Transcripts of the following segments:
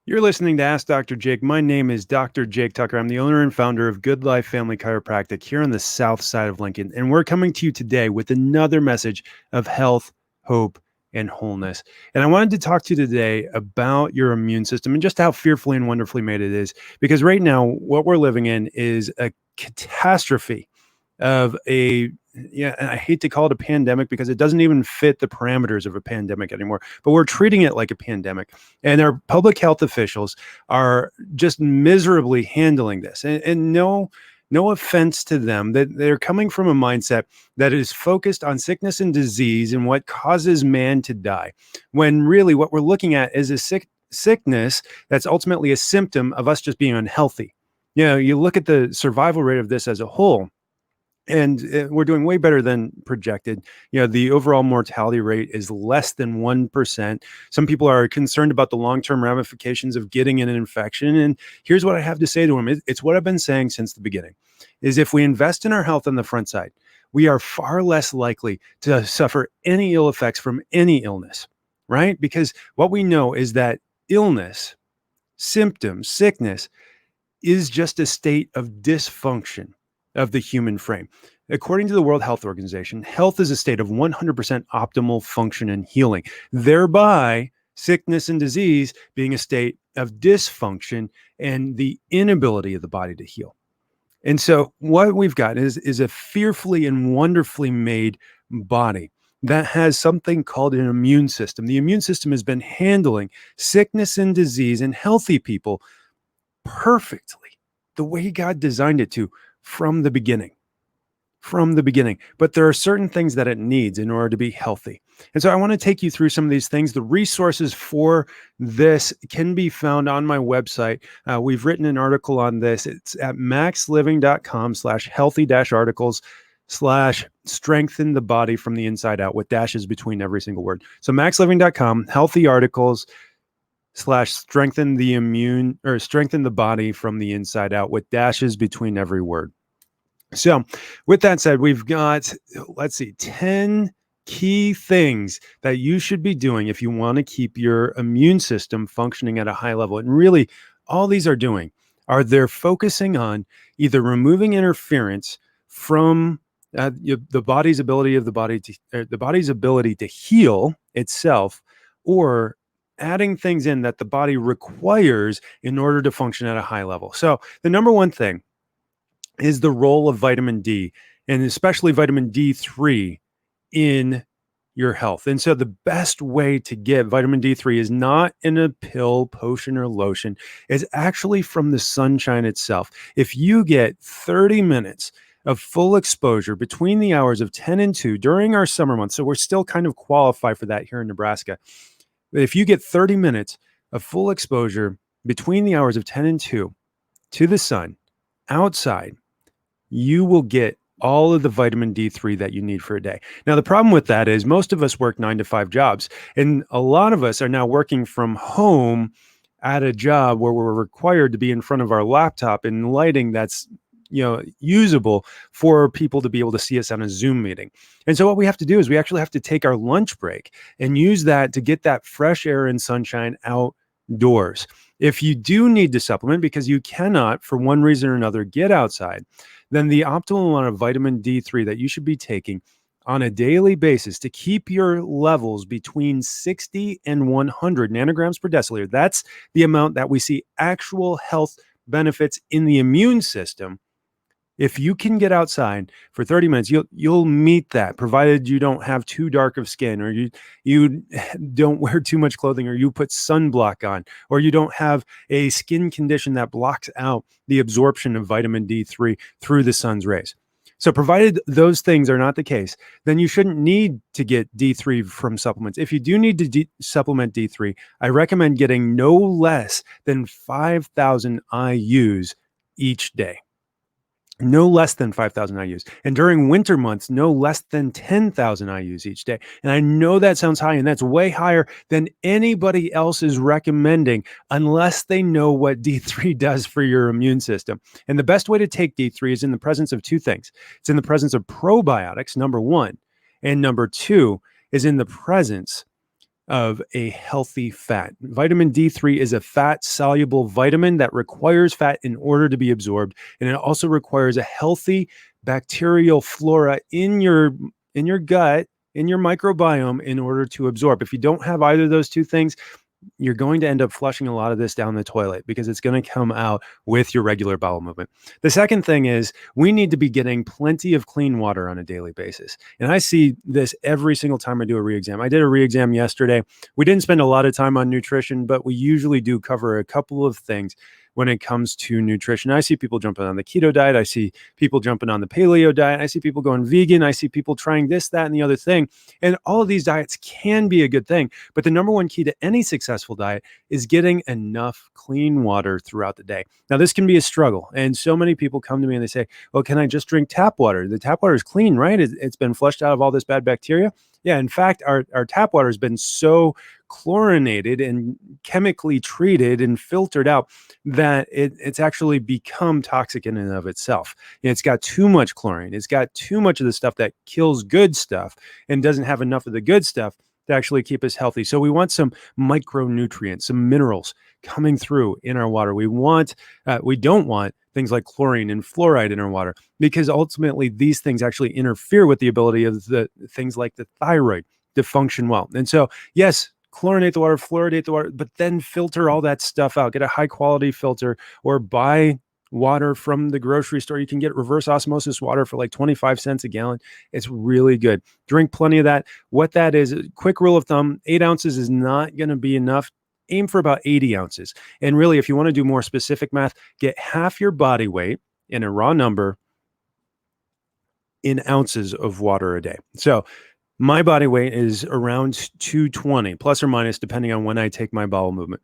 You're listening to Ask Dr. Jake. My name is Dr. Jake Tucker. I'm the owner and founder of Good Life Family Chiropractic here on the south side of Lincoln. And we're coming to you today with another message of health, hope, and wholeness. And I wanted to talk to you today about your immune system and just how fearfully and wonderfully made it is. Because right now, what we're living in is a catastrophe of and I hate to call it a pandemic because it doesn't even fit the parameters of a pandemic anymore, but we're treating it like a pandemic. And our public health officials are just miserably handling this. And no offense to them, that they're coming from a mindset that is focused on sickness and disease and what causes man to die, when really what we're looking at is a sickness that's ultimately a symptom of us just being unhealthy. You look at the survival rate of this as a whole, and we're doing way better than projected. The overall mortality rate is less than 1%. Some people are concerned about the long-term ramifications of getting an infection. And here's what I have to say to them. It's what I've been saying since the beginning, is if we invest in our health on the front side, we are far less likely to suffer any ill effects from any illness, right? Because what we know is that illness, symptoms, sickness is just a state of dysfunction of the human frame. According to the World Health Organization, health is a state of 100% optimal function and healing, thereby sickness and disease being a state of dysfunction and the inability of the body to heal. And so what we've got is a fearfully and wonderfully made body that has something called an immune system. The immune system has been handling sickness and disease in healthy people perfectly, the way God designed it to, from the beginning. But there are certain things that it needs in order to be healthy. And so I want to take you through some of these things. The resources for this can be found on my website. We've written an article on this. It's at maxliving.com/healthy-articles/strengthen the body from the inside out, with dashes between every single word. So maxliving.com, healthy articles/strengthen the body from the inside out, with dashes between every word. So with that said, we've got, 10 key things that you should be doing if you want to keep your immune system functioning at a high level. And really, all these are doing are they're focusing on either removing interference from the body's ability to heal itself, or adding things in that the body requires in order to function at a high level. So the number one thing is the role of vitamin D, and especially vitamin D3 in your health. And so the best way to get vitamin D3 is not in a pill, potion, or lotion. It's actually from the sunshine itself. If you get 30 minutes of full exposure between the hours of 10 and 2 during our summer months, so we're still kind of qualified for that here in Nebraska. But if you get 30 minutes of full exposure between the hours of 10 and 2 to the sun outside, you will get all of the vitamin D3 that you need for a day. Now, the problem with that is most of us work 9-to-5 jobs, and a lot of us are now working from home at a job where we're required to be in front of our laptop in lighting that's usable for people to be able to see us on a Zoom meeting. And so what we have to do is we actually have to take our lunch break and use that to get that fresh air and sunshine outdoors. If you do need to supplement because you cannot, for one reason or another, get outside, then the optimal amount of vitamin D3 that you should be taking on a daily basis to keep your levels between 60 and 100 nanograms per deciliter, that's the amount that we see actual health benefits in the immune system. If you can get outside for 30 minutes, you'll meet that, provided you don't have too dark of skin, or you don't wear too much clothing, or you put sunblock on, or you don't have a skin condition that blocks out the absorption of vitamin D3 through the sun's rays. So provided those things are not the case, then you shouldn't need to get D3 from supplements. If you do need to supplement D3, I recommend getting no less than 5,000 IUs each day. No less than 5,000 IUs. And during winter months, no less than 10,000 IUs each day. And I know that sounds high, and that's way higher than anybody else is recommending, unless they know what D3 does for your immune system. And the best way to take D3 is in the presence of two things. It's in the presence of probiotics, number one. And number two is in the presence of a healthy fat. Vitamin D3 is a fat-soluble vitamin that requires fat in order to be absorbed, and it also requires a healthy bacterial flora in your gut, in your microbiome, in order to absorb. If you don't have either of those two things, you're going to end up flushing a lot of this down the toilet because it's going to come out with your regular bowel movement. The second thing is we need to be getting plenty of clean water on a daily basis. And I see this every single time I do a re-exam. I did a re-exam yesterday. We didn't spend a lot of time on nutrition, but we usually do cover a couple of things when it comes to nutrition. I see people jumping on the keto diet. I see people jumping on the paleo diet. I see people going vegan. I see people trying this, that, and the other thing. And all of these diets can be a good thing. But the number one key to any successful diet is getting enough clean water throughout the day. Now, this can be a struggle. And so many people come to me and they say, well, can I just drink tap water? The tap water is clean, right? It's been flushed out of all this bad bacteria. Yeah, in fact, our tap water has been so chlorinated and chemically treated and filtered out that it's actually become toxic in and of itself. It's got too much chlorine. It's got too much of the stuff that kills good stuff and doesn't have enough of the good stuff to actually keep us healthy. So we want some micronutrients, some minerals coming through in our water. We don't want things like chlorine and fluoride in our water, because ultimately these things actually interfere with the ability of the things like the thyroid to function well. And so, yes, chlorinate the water, fluoridate the water, but then filter all that stuff out. Get a high quality filter or buy water from the grocery store. You can get reverse osmosis water for like 25 cents a gallon. It's really good. Drink plenty of that. What that is, a quick rule of thumb, 8 ounces is not going to be enough. Aim for about 80 ounces. And really, if you want to do more specific math, get half your body weight in a raw number in ounces of water a day. So my body weight is around 220, plus or minus, depending on when I take my bowel movement.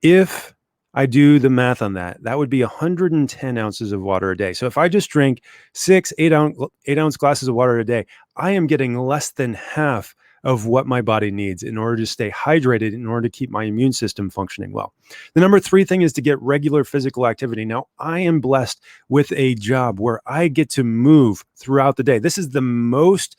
If I do the math on that, that would be 110 ounces of water a day. So if I just drink 8 ounce glasses of water a day, I am getting less than half of what my body needs in order to stay hydrated, in order to keep my immune system functioning well. The number 3 thing is to get regular physical activity. Now, I am blessed with a job where I get to move throughout the day. This is the most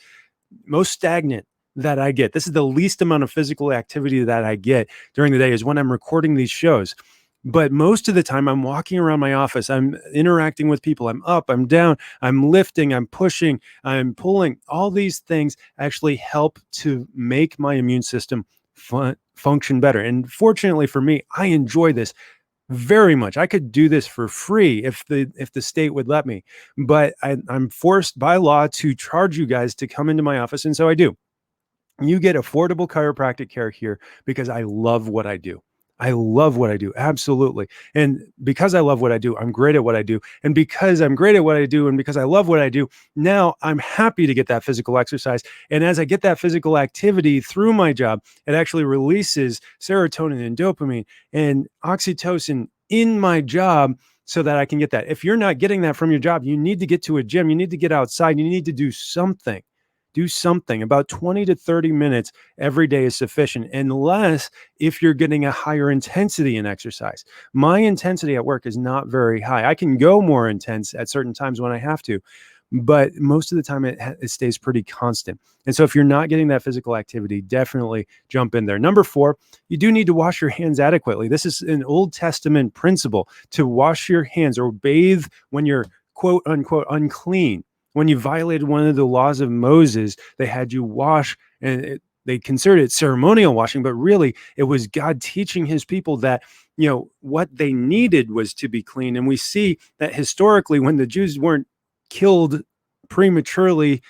stagnant that I get. This is the least amount of physical activity that I get during the day, is when I'm recording these shows. But most of the time I'm walking around my office, I'm interacting with people, I'm up, I'm down, I'm lifting, I'm pushing, I'm pulling. All these things actually help to make my immune system function better. And fortunately for me, I enjoy this very much. I could do this for free if the state would let me, but I'm forced by law to charge you guys to come into my office. And so I do. You get affordable chiropractic care here because I love what I do. I love what I do. Absolutely. And because I love what I do, I'm great at what I do. And because I'm great at what I do, and because I love what I do, now I'm happy to get that physical exercise. And as I get that physical activity through my job, it actually releases serotonin and dopamine and oxytocin in my job so that I can get that. If you're not getting that from your job, you need to get to a gym. You need to get outside. You need to do something. Do something. About 20 to 30 minutes every day is sufficient, unless if you're getting a higher intensity in exercise. My intensity at work is not very high. I can go more intense at certain times when I have to, but most of the time it stays pretty constant. And so if you're not getting that physical activity, definitely jump in there. Number 4, you do need to wash your hands adequately. This is an Old Testament principle, to wash your hands or bathe when you're quote unquote unclean. When you violated one of the laws of Moses, they had you wash, and they considered it ceremonial washing, but really it was God teaching his people that, what they needed was to be clean. And we see that historically, when the Jews weren't killed prematurely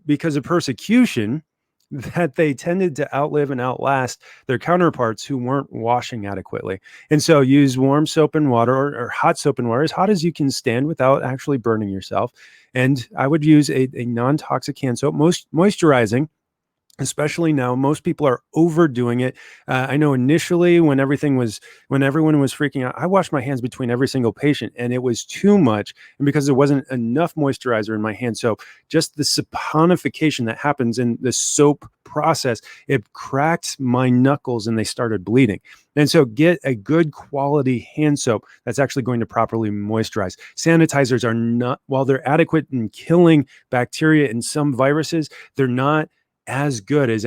because of persecution, that they tended to outlive and outlast their counterparts who weren't washing adequately. And so use warm soap and water, or hot soap and water, as hot as you can stand without actually burning yourself. And I would use a non-toxic hand soap, most moisturizing. Especially now, most people are overdoing it. I know initially when everyone was freaking out, I washed my hands between every single patient, and it was too much. And because there wasn't enough moisturizer in my hand, so just the saponification that happens in the soap process, it cracked my knuckles and they started bleeding. And so get a good quality hand soap that's actually going to properly moisturize. Sanitizers are not, while they're adequate in killing bacteria and some viruses, they're not as good as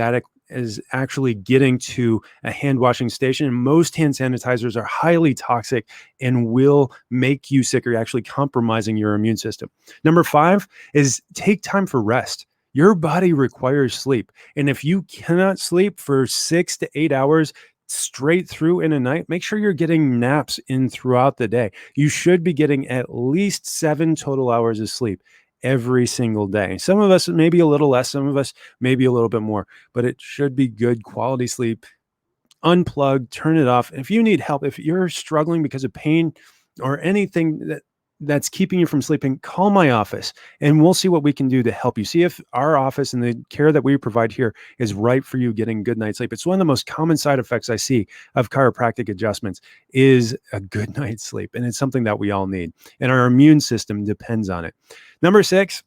as actually getting to a hand washing station. And most hand sanitizers are highly toxic and will make you sick or actually compromising your immune system. Number 5 is take time for rest. Your body requires sleep. And if you cannot sleep for 6 to 8 hours straight through in a night, make sure you're getting naps in throughout the day. You should be getting at least 7 total hours of sleep every single day. Some of us maybe a little less, some of us maybe a little bit more, but it should be good quality sleep. Unplug, turn it off. If you need help, if you're struggling because of pain or anything that's keeping you from sleeping, call my office and we'll see what we can do to help you. See if our office and the care that we provide here is right for you getting good night's sleep. It's one of the most common side effects I see of chiropractic adjustments is a good night's sleep. And it's something that we all need. And our immune system depends on it. Number 6,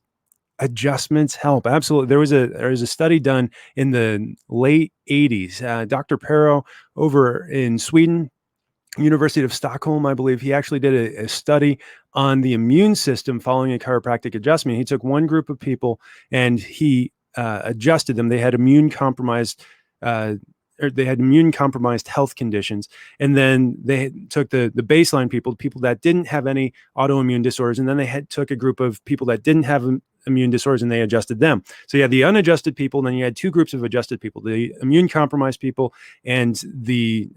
adjustments help. Absolutely. There was a study done in the late 80s. Dr. Perro over in Sweden, University of Stockholm, I believe, he actually did a study on the immune system following a chiropractic adjustment. He took one group of people and he adjusted them. They had immune compromised health conditions. And then they took the baseline people that didn't have any autoimmune disorders. And then they took a group of people that didn't have immune disorders and they adjusted them. So you had the unadjusted people, and then you had 2 groups of adjusted people, the immune compromised people and the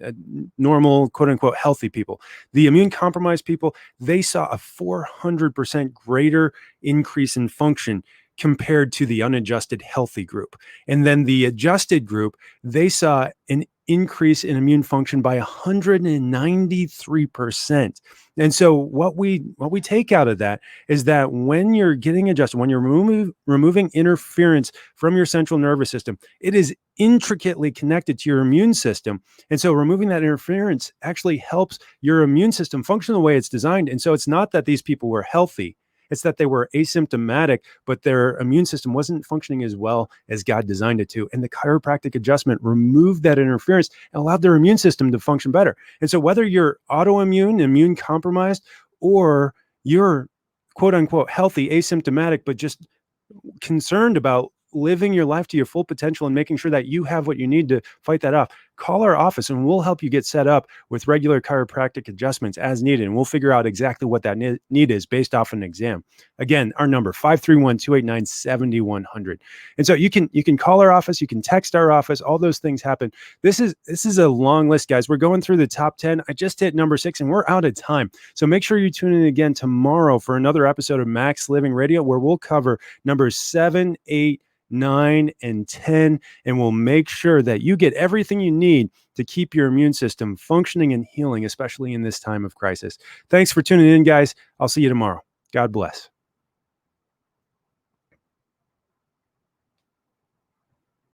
normal, quote unquote, healthy people. The immune compromised people, they saw a 400% greater increase in function compared to the unadjusted healthy group. And then the adjusted group, they saw an increase in immune function by 193%. And so what we take out of that is that when you're getting adjusted, when you're removing interference from your central nervous system, it is intricately connected to your immune system. And so removing that interference actually helps your immune system function the way it's designed. And so it's not that these people were healthy. It's that they were asymptomatic, but their immune system wasn't functioning as well as God designed it to. And the chiropractic adjustment removed that interference and allowed their immune system to function better. And so whether you're autoimmune, immune compromised, or you're quote unquote healthy, asymptomatic, but just concerned about living your life to your full potential and making sure that you have what you need to fight that off, call our office and we'll help you get set up with regular chiropractic adjustments as needed. And we'll figure out exactly what that need is based off an exam. Again, our number 531-289-7100. And so you can call our office, you can text our office, all those things happen. This is a long list, guys. We're going through the top 10. I just hit number 6 and we're out of time. So make sure you tune in again tomorrow for another episode of Max Living Radio, where we'll cover numbers 7, 8, 9, and 10, and we'll make sure that you get everything you need to keep your immune system functioning and healing, especially in this time of crisis. Thanks for tuning in, guys. I'll see you tomorrow. God bless.